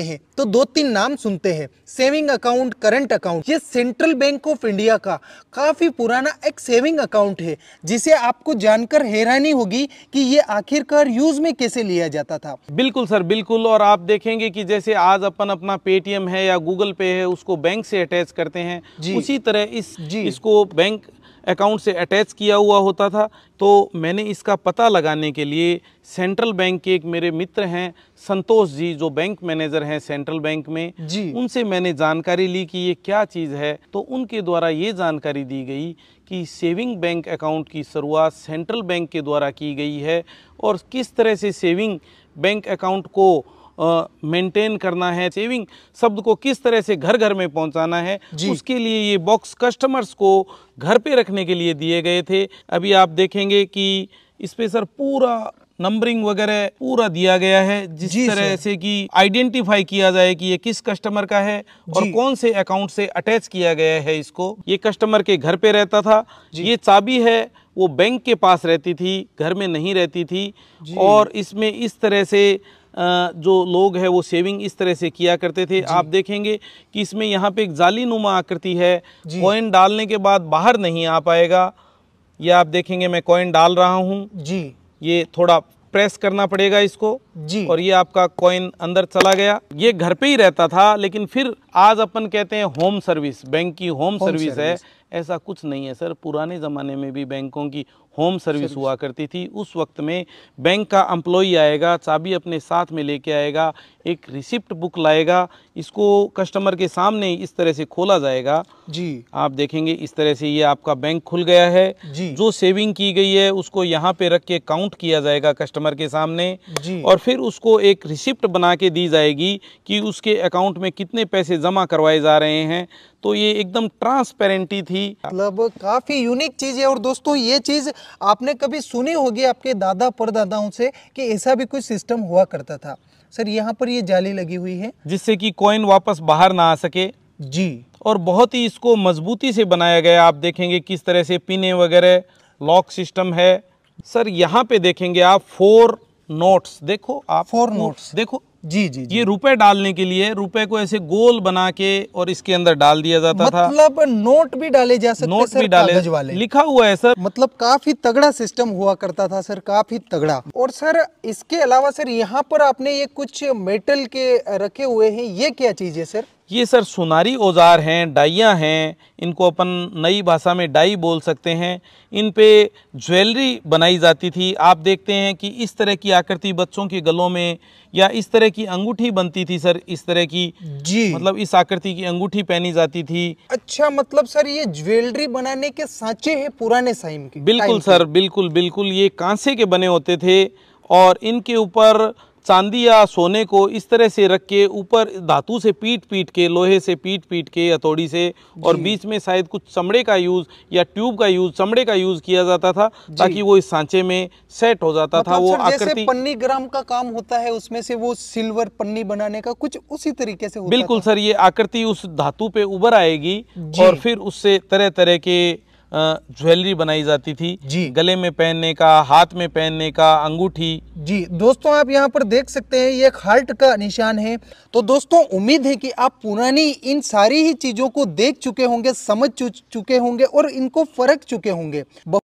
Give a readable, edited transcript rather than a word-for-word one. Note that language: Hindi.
हैं तो दो तीन नाम सुनते हैं, सेविंग अकाउंट, करंट अकाउंट। ये सेंट्रल बैंक ऑफ इंडिया का काफी पुराना एक सेविंग अकाउंट है, जिसे आपको जानकर हैरानी होगी कि ये आखिरकार यूज में कैसे लिया जाता था। बिल्कुल सर, बिल्कुल। और आप देखेंगे कि जैसे आज अपन अपना पेटीएम है या गूगल पे है उसको बैंक से अटैच करते हैं, उसी तरह इसको बैंक अकाउंट से अटैच किया हुआ होता था। तो मैंने इसका पता लगाने के लिए सेंट्रल बैंक के एक मेरे मित्र हैं संतोष जी, जो बैंक मैनेजर हैं सेंट्रल बैंक में, उनसे मैंने जानकारी ली कि ये क्या चीज़ है। तो उनके द्वारा ये जानकारी दी गई कि सेविंग बैंक अकाउंट की शुरुआत सेंट्रल बैंक के द्वारा की गई है और किस तरह से सेविंग बैंक अकाउंट को मेंटेन करना है, सेविंग शब्द को किस तरह से घर घर में पहुंचाना है, उसके लिए ये बॉक्स कस्टमर्स को घर पे रखने के लिए दिए गए थे। अभी आप देखेंगे कि इस पे सर पूरा नंबरिंग वगैरह पूरा दिया गया है, जिस तरह से कि आइडेंटिफाई किया जाए कि ये किस कस्टमर का है और कौन से अकाउंट से अटैच किया गया है इसको। ये कस्टमर के घर पे रहता था। ये चाबी है वो बैंक के पास रहती थी, घर में नहीं रहती थी। और इसमें इस तरह से जो लोग हैं वो सेविंग इस तरह से किया करते थे। आप देखेंगे कि इसमें यहाँ पे एक जालीनुमा आकृति है, कॉइन डालने के बाद बाहर नहीं आ पाएगा। ये आप देखेंगे मैं कॉइन डाल रहा हूँ जी, ये थोड़ा प्रेस करना पड़ेगा इसको जी, और ये आपका कॉइन अंदर चला गया। ये घर पे ही रहता था, लेकिन फिर आज अपन कहते हैं होम सर्विस, बैंक की होम सर्विस है। ऐसा कुछ नहीं है सर, पुराने ज़माने में भी बैंकों की होम सर्विस हुआ करती थी। उस वक्त में बैंक का एम्प्लॉई आएगा, चाबी अपने साथ में लेके आएगा, एक रिसिप्ट बुक लाएगा, इसको कस्टमर के सामने इस तरह से खोला जाएगा जी। आप देखेंगे इस तरह से ये आपका बैंक खुल गया है जी। जो सेविंग की गई है उसको यहाँ पे रख के काउंट किया जाएगा कस्टमर के सामने जी। और फिर उसको एक रिसिप्ट बना के दी जाएगी कि उसके अकाउंट में कितने पैसे जमा करवाए जा रहे हैं। तो ये एकदम ट्रांसपेरेंटी थी, मतलब काफी यूनिक चीज है। और दोस्तों ये चीज आपने कभी सुनी होगी आपके दादा परदादाओं से कि ऐसा भी कुछ सिस्टम हुआ करता था। सर यहाँ पर ये जाली लगी हुई है जिससे कि कॉइन वापस बाहर ना आ सके जी। और बहुत ही इसको मजबूती से बनाया गया। आप देखेंगे किस तरह से पिने वगैरह लॉक सिस्टम है। सर यहाँ पे देखेंगे आप 4 नोट्स, देखो आप 4 नोट्स देखो जी जी। ये रुपए डालने के लिए रुपए को ऐसे गोल बना के और इसके अंदर डाल दिया जाता था। मतलब नोट भी डाले जा सकते, नोट भी डाले, कागज वाले लिखा हुआ है सर। मतलब काफी तगड़ा सिस्टम हुआ करता था सर, काफी तगड़ा। और सर इसके अलावा सर यहाँ पर आपने ये कुछ मेटल के रखे हुए हैं, ये क्या चीज है सर? ये सर सुनारी औजार हैं, डाइयाँ हैं, इनको अपन नई भाषा में डाई बोल सकते हैं। इन पे ज्वेलरी बनाई जाती थी। आप देखते हैं कि इस तरह की आकृति बच्चों के गलों में या इस तरह की अंगूठी बनती थी सर, इस तरह की जी, मतलब इस आकृति की अंगूठी पहनी जाती थी। अच्छा, मतलब सर ये ज्वेलरी बनाने के सांचे हैं पुराने टाइम के? बिल्कुल सर, बिल्कुल बिल्कुल। ये कांसे के बने होते थे और इनके ऊपर चांदी या सोने को इस तरह से रख के ऊपर धातु से पीट के, लोहे से पीट के हथौड़ी से, और बीच में शायद कुछ चमड़े का यूज या ट्यूब का यूज, चमड़े का यूज किया जाता था ताकि वो इस सांचे में सेट हो जाता था। वो जैसे पन्नी ग्राम का काम होता है उसमें से वो सिल्वर पन्नी बनाने का कुछ उसी तरीके से होता बिल्कुल सर। ये आकृति उस धातु पे उभर आएगी और फिर उससे तरह तरह के ज्वेलरी बनाई जाती थी जी। गले में पहनने का, हाथ में पहनने का, अंगूठी जी। दोस्तों आप यहाँ पर देख सकते हैं ये एक हार्ट का निशान है। तो दोस्तों उम्मीद है कि आप पुरानी इन सारी ही चीजों को देख चुके होंगे, समझ चुके होंगे और इनको परख चुके होंगे।